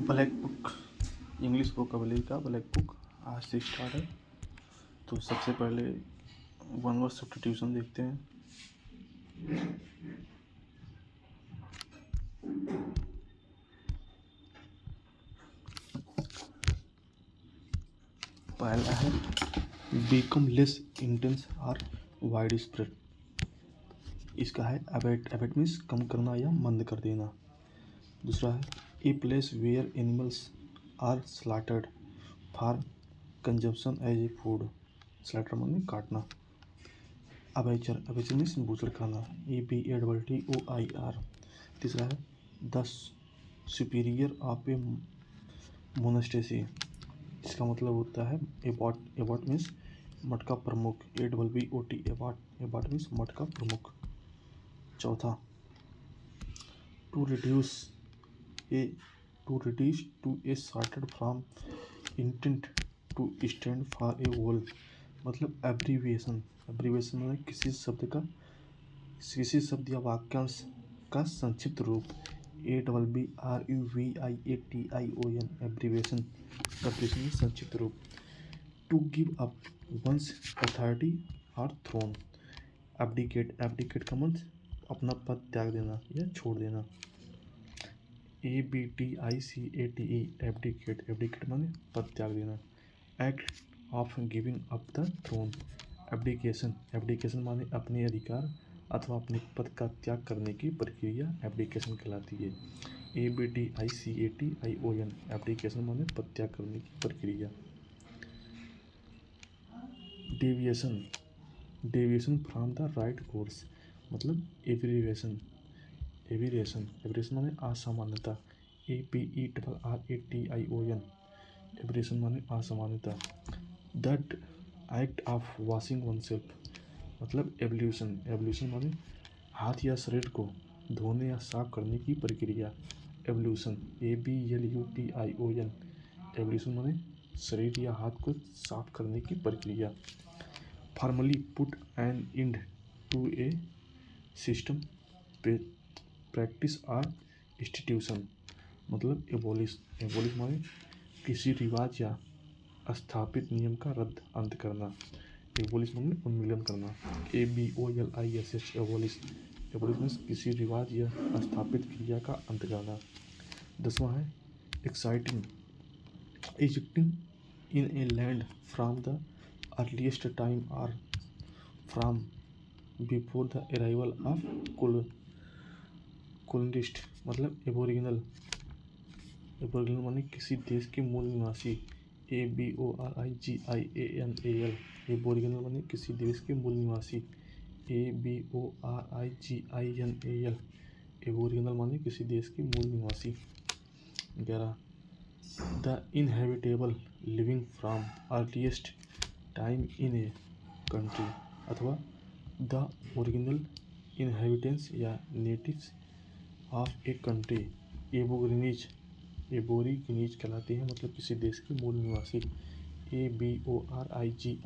Black book English vocabulary का black book आज से स्टार्ट है। तो सबसे पहले वन वर्ड सब्स्टिट्यूशन देखते हैं। पहला है बिकम लेस इंटेंस और वाइड स्प्रेड। इसका है एबेट मीन्स कम करना या मंद कर देना। दूसरा है a place where animals are slaughtered for consumption as a food. Slaughter माने काटना। अबेचर मीन्स बूचड़ खाना। ABATTOIR। तीसरा है the superior of a monastery. इसका मतलब होता है एबॉट मीन्स मठ का प्रमुख। ABBOT एबॉट मीन्स मठ का प्रमुख। चौथा to reduce to a started from intent to stand for a goal. मतलब एब्रीविएशन में किसी शब्द या वाक्यांश का संक्षिप्त रूप। ABBRUVIATION एब्रीविएशन में संक्षिप्त रूप। To give up once authority और थ्रोन। एब्डिकेट का मतलब अपना पद त्याग देना या छोड़ देना। ABDICATE एब्डिकेट माने पद त्याग देना। Act of giving up the throne. Abdication माने अपने अधिकार अथवा अपने पद का त्याग करने की प्रक्रिया एब्डिकेशन कहलाती है। ABDICATION एब्डिकेशन माने पद त्याग करने की प्रक्रिया। Deviation from the right course मतलब एब्रिविएशन माने असामान्यता। APERRATION एब्रिविएशन माने असामान्यता। That act of washing oneself मतलब एवोल्यूशन माने हाथ या शरीर को धोने या साफ करने की प्रक्रिया। एवोल्यूशन ABLUTION एवोल्यूशन माने शरीर या हाथ को साफ करने की प्रक्रिया। Formally put an end to a system practice और इंस्टीट्यूशन मतलब एबोलिश माने किसी रिवाज या स्थापित नियम का रद्द अंत करना। एबोलिश माने उन्मूलन करना। ABOLISH एबोलिश मीन्स किसी रिवाज या स्थापित क्रिया का अंत करना। 10वां है exciting in a land from the earliest time और from before the arrival of colonist मतलब एबोरिजिनल माने किसी देश के मूल निवासी। ABORIGINAL एबोरिजिनल माने किसी देश के मूल निवासी। ABORIGINAL एबोरिजिनल माने किसी देश के मूल निवासी। 11 the inhabitable living from earliest time in a country अथवा द ओरिजिनल इनहेबिटेंट्स या natives of a country aborigines कहलाते हैं मतलब किसी देश के मूल निवासी। ABORIGINES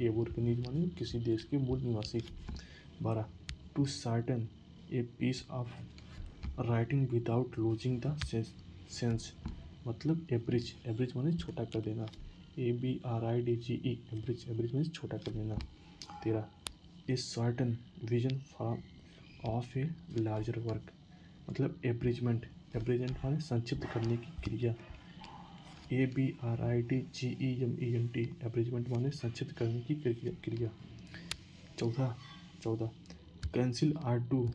एबोरिजिनीज माने किसी देश के मूल निवासी। 12 to shorten a piece of writing without losing the sense मतलब एब्रिज माने छोटा कर देना। ABRIDGE एब्रिज माने छोटा कर देना। 13 a certain vision of a larger work मतलब एब्रिजमेंट माने संक्षिप्त करने की क्रिया। ABRIDGEMENT एब्रिजमेंट माने संक्षिप्त करने की क्रिया। 14 cancel or do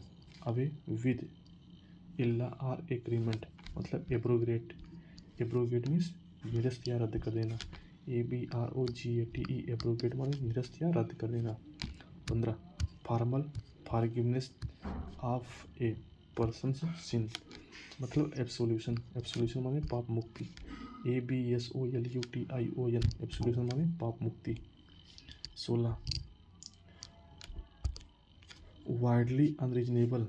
away with a law or agreement मतलब एब्रोगेट मीन्स निरस्त या रद्द कर देना। ABROGATE एब्रोगेट माने निरस्त या रद्द कर देना। 15 formal forgiveness of a person's sin मतलब एब्सोल्यूशन माने पाप मुक्ति। ABSOLUTION एब्सोल्यूशन माने पाप मुक्ति। 16 वाइडली अनरीजनेबल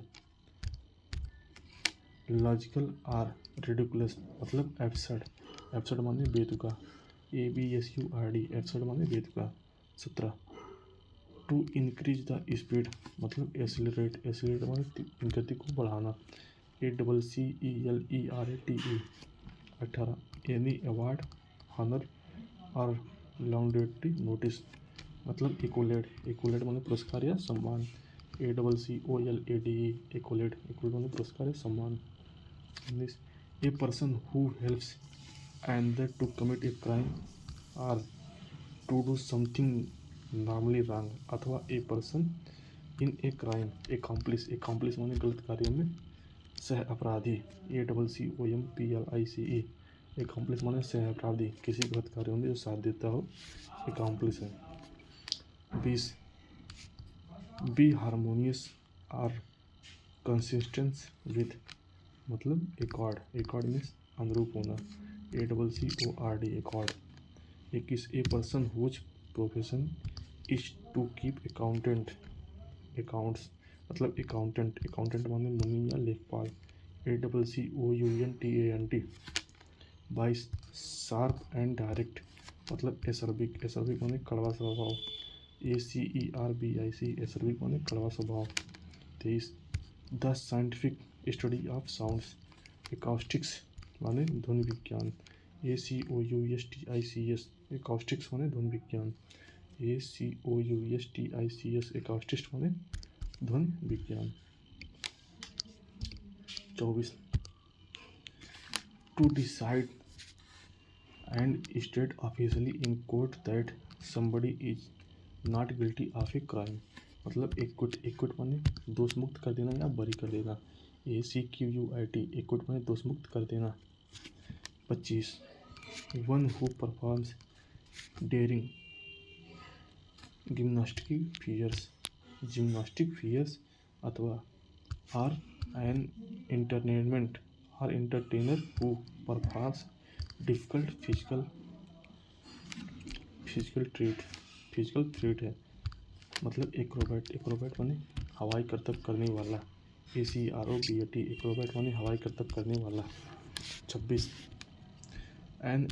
लॉजिकल और रिडिकुलस मतलब एब्सर्ड माने बेतुका। ABSURD एब्सर्ड माने बेतुका। 17 टू इंक्रीज द स्पीड मतलब एसिलरेट माने गति को बढ़ाना। ACCELERATE। 18 एनी अवार्ड, हॉनर और लॉन्डेटरी नोटिस मतलब एकोलेड माने पुरस्कार या सम्मान। ACCOLADE एकोलेड माने पुरस्कार या सम्मान। 19 ए person who helps another to commit a crime or to do something normally wrong अथवा a person in a crime. एक्कम्प्लिस माने गलत कार्य में सह अपराधी। ACCOMPLICE एक्कम्प्लिस माने सह अपराधी, किसी गलत कार्यों में जो साथ देता हो एक्कम्प्लिस है। 20 बी हारमोनियस और कंसिस्टेंस विद मतलब एकॉर्ड मीन्स अनुरूप होना। ACCORD accord. 21 a person whose profession is to keep accounts मतलब अकाउंटेंट माने मुनि या लेखपाल। ACCOUNTANT। 22 शार्प एंड डायरेक्ट मतलब एसर्बिक माने कड़वा स्वभाव। ACERBIC एसर्बिक माने कड़वा स्वभाव। 23 the scientific study of sounds acoustics माने ध्वनि विज्ञान। ACOUSTICS एकॉस्टिक्स माने ध्वनि विज्ञान। ACOUSTICS एकॉस्टिक्स माने ध्वनि विज्ञान। 24 to decide and state officially in court that somebody is not guilty of a crime मतलब एक्विट माने दोष मुक्त कर देना या बरी कर देना। ACQUIT एक्विट माने दोष मुक्त कर देना। 25 one who performs daring gymnastic feats अथवा or an entertainer who performs difficult physical treat है मतलब एक्रोबैट माने हवाई करतब करने वाला। ACROBAT एक्रोबैट माने हवाई करतब करने वाला। 26 an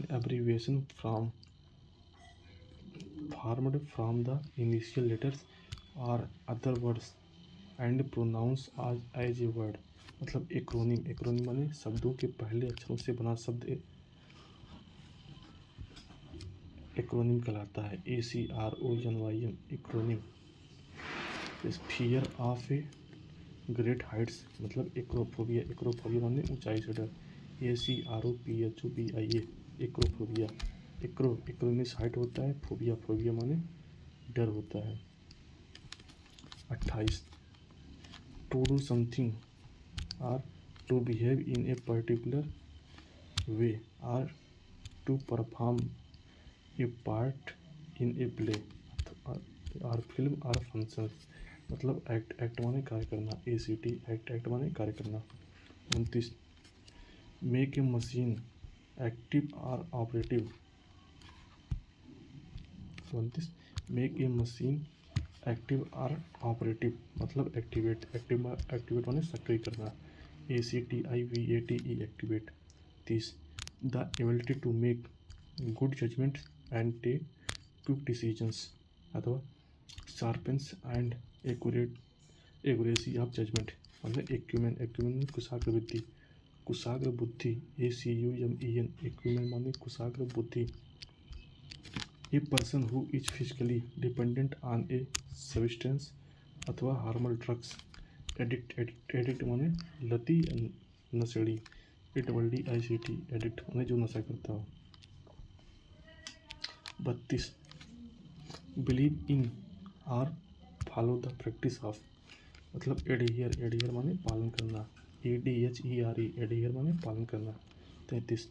abbreviation formed from the initial letters or other words and pronounced as a word मतलब एक्रोनिम माने शब्दों के पहले अक्षरों से बना शब्द एक्रोनिम कहलाता है। ACRONYM acronym. Fear of a great heights मतलब एक्रोफोबिया माने ऊंचाई से डर। ACROPHOBIA acrophobia. Acro means height होता है, फोबिया माने डर होता है। 28 टू डू समथिंग और to behave in a particular way और to perform a part in a play और फिल्म और फंक्शन मतलब एक्ट माने कार्य करना। ACT एक्ट माने कार्य करना। 29 मेक ए मशीन एक्टिव और operative. 29 make a machine active और ऑपरेटिव मतलब एक्टिवेट माने सक्रिय करना। ACTIVATE activate. 30 the ability to make good judgement and take quick decisions अथवा sharpness and accuracy of judgement मतलब एक्यूमेन कुशाग्र बुद्धि। ACUMEN एक्यूमेन माने कुशाग्र बुद्धि। A person who is physically dependent on a substance अथवा हार्मल ड्रग्स। एडिक्ट माने लती नशेड़ी। ADDICT एडिक्ट माने जो नशा करता हो। 32 बिलीव इन और फॉलो द प्रैक्टिस ऑफ मतलब एडहियर माने पालन करना। ADHERE एडहियर माने पालन करना। 33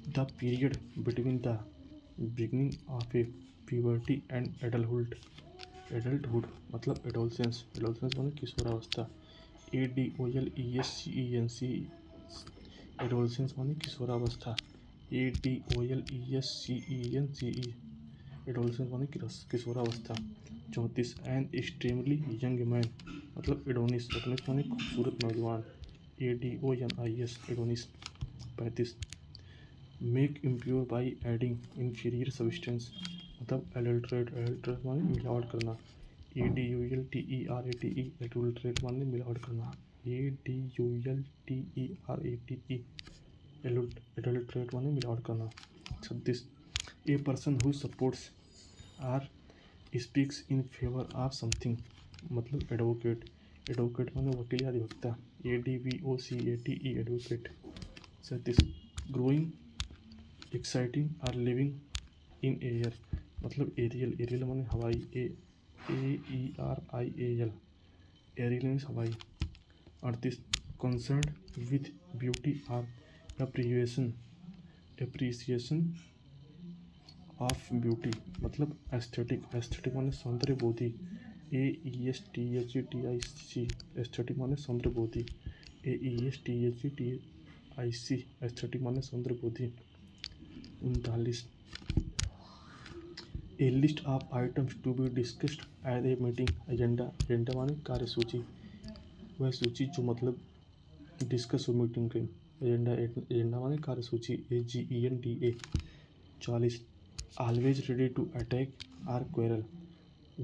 the period between the beginning of A puberty and adulthood मतलब एडोलसेंस माने किशोरावस्था। ADOLESCENCE एडोलसेंस माने किशोरावस्था। ADOLESCENCE एडोलसेंस माने किशोरावस्था। 34 एन एक्सट्रीमली यंग मैन मतलब एडोनिस माने खूबसूरत नौजवान। ADONIS Adonis. 35 make impure by adding inferior substance मतलब एडल्ट्रेट माने मिलावट करना, ADULTERATE एडल्ट्रेट माने मिलावट करना, ADULTERATE एडल्ट्रेट माने मिलावट करना। 36 a person who supports or speaks in favour of something, मतलब एडवोकेट माने वकील या अधिवक्ता, ADVOCATE advocate. 37 growing exciting or living in air, मतलब एरियल माने हवाई, AERIAL एरियल मीन्स हवाई। 38 concern with beauty or appreciation of beauty, मतलब एस्थेटिक माने सौंदर्य बोधि, AESTHETIC एस्थेटिक माने सौंदर्य बोधि, AESTHETIC एस्थेटिक माने सौंदर्य बोधि। 39 a list of items to be discussed at a meeting, agenda माने कार्यसूची, वह सूची जो मतलब डिस्कस हो मीटिंग के, एजेंडा माने कार्यसूची, AGENDA। 40 always ready to attack or quarrel,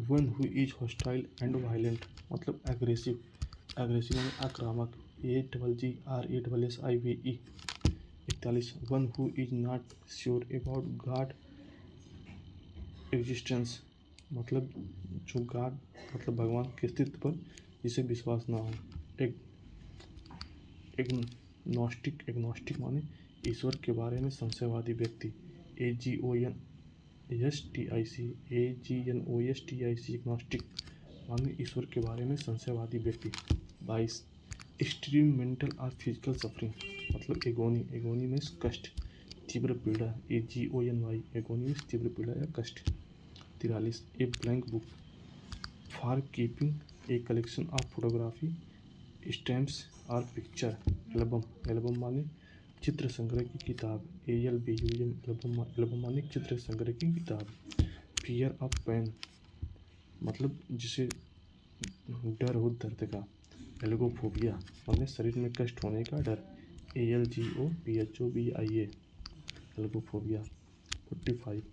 one who is hostile and violent, मतलब एग्रेसिव माने आक्रामक, AGGRASSIVE। 41 one who is not sure about God existence, मतलब जो गॉड मतलब भगवान के अस्तित्व पर जिसे विश्वास ना हो। एग्नोस्टिक माने ईश्वर के बारे में संशयवादी व्यक्ति, AGNOSTIC एग्नोस्टिक माने ईश्वर के बारे में संशयवादी व्यक्ति। 22 एक्सट्रीम मेंटल और फिजिकल सफरिंग, मतलब एगोनी में कष्ट, तीव्र पीड़ा, AGONY एगोनी में तीव्र पीड़ा या कष्ट। 43 a blank book for keeping a collection of photography stamps और पिक्चर एल्बम माने चित्र संग्रह की किताब, ALBUM एल्बम माने चित्र संग्रह की किताब। फियर ऑफ पेन, मतलब जिसे डर हो दर्द का, एल्गोफोबिया माने शरीर में कष्ट होने का डर, ALGOPHOBIA algophobia. 45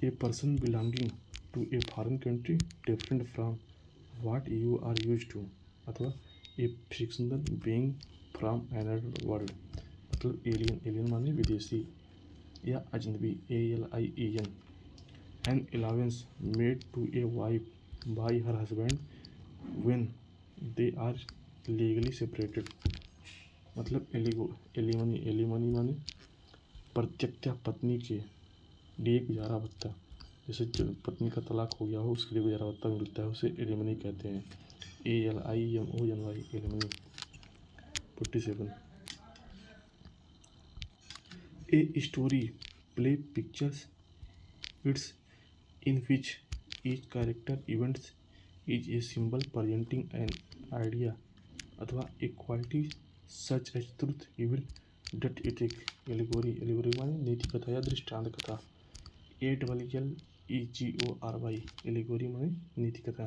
a person belonging to a foreign country different from what you are used to, अथवा a fictional being from another world, मतलब एलियन माने विदेशी या अजनबी, ALIEN। An allowance made to a wife by her husband when they are legally separated, मतलब alimony माने परित्यक्ता पत्नी के लिए गुजारा भत्ता, जैसे पत्नी का तलाक हो गया हो उसके लिए गुजारा भत्ता मिलता है, उसे एलिमनी कहते हैं, ALIMONY alimony. 47 a story play pictures its in which each character events is a symbol presenting an idea अथवा a quality such as truth evil डट इथिक, एलिगोरी माने नीति कथा या दृष्टांत कथा, ALLEGORY एलिगोरी माने नीति कथा।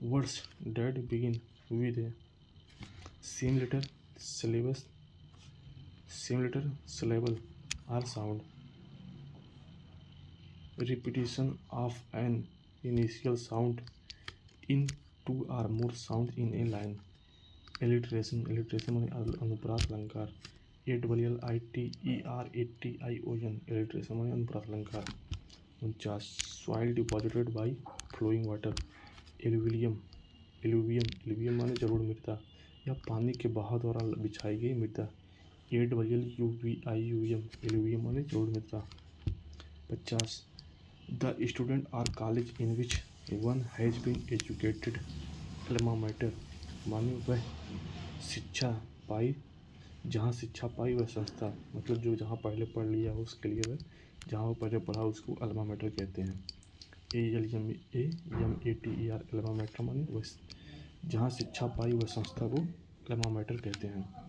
Words that begin with a same letter syllable or sound, repetition of an initial sound in two or more sounds in a line, alliteration माने अनुप्रास अलंकार, ALLITERATION alliteration माने अनुप्रास अलंकार। 49 soil deposited by flowing water, alluvium माने जलोढ़ मृदा या पानी के बहाव द्वारा बिछाई गई मृदा, ALLUVIUM एलुवियम माने जलोढ़ मृदा। 50 द स्टूडेंट और college in which one has been educated, alma mater माने वह शिक्षा पाई जहाँ शिक्षा पाई वह संस्था, मतलब जो जहाँ पहले पढ़ लिया हो उसके लिए वह जहाँ वो पहले पढ़ा उसको अल्मा मैटर कहते हैं, ALMATER अल्मा मैटर माने वह जहाँ शिक्षा पाई वह संस्था को अल्मा मैटर कहते हैं।